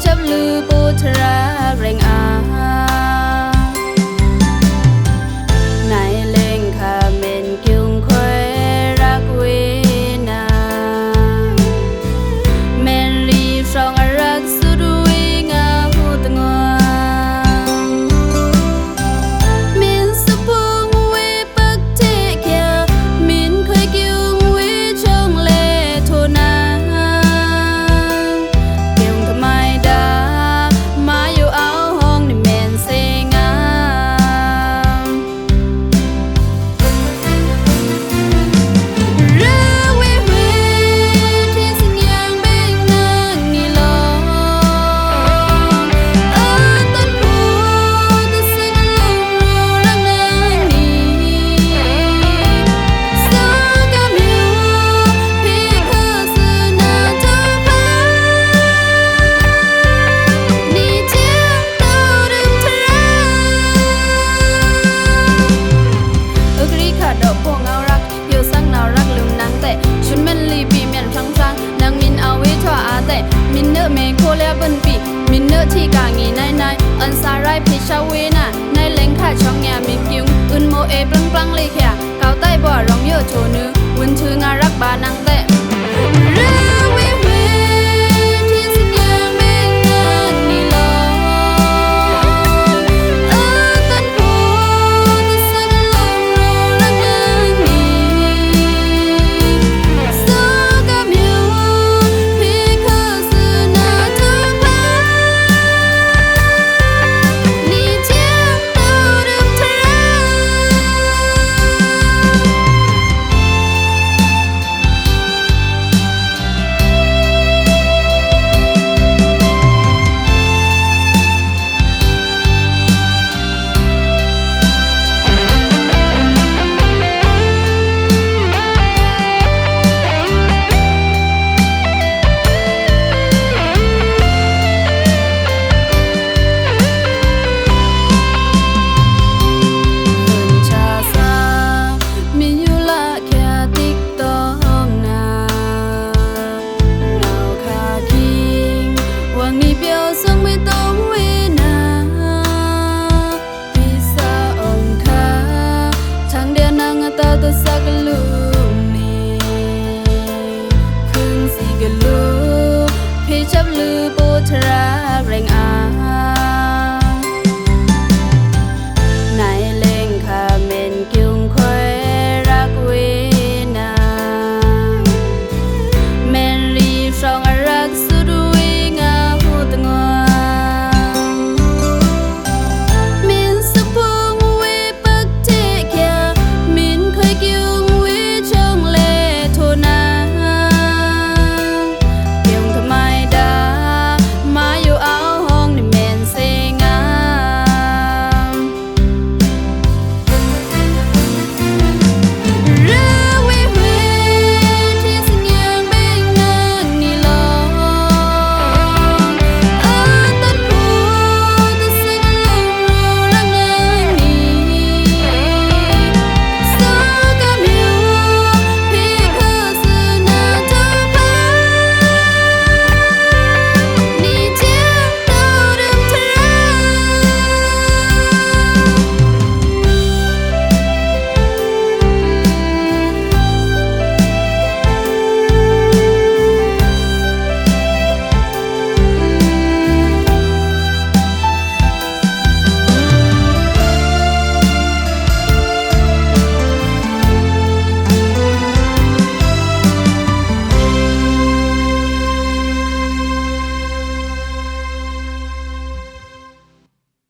ชับลือปูทราเร่งอาไหนเล่งคาเมนกิงคอยรักเวนาเมนรีฟรองรักสุดวิงาหูตงวมินสุพงเวปักเทเกียมินเคยกิงเวชงเลโทนาเกี่ยงทำไมดามาอยู่เอาห้องนี่เมนเซงามินเนอร์เมโคเลียบันปีมินเนอร์ที่กางีนายอันซาไรพิชาเวนาในเล็งค่าช่องแงมินกิงอึนโมเอปลังเลยแค่เกาใต้บ่อร้องเยอะโชนือวุนชื่องารักบานังแต่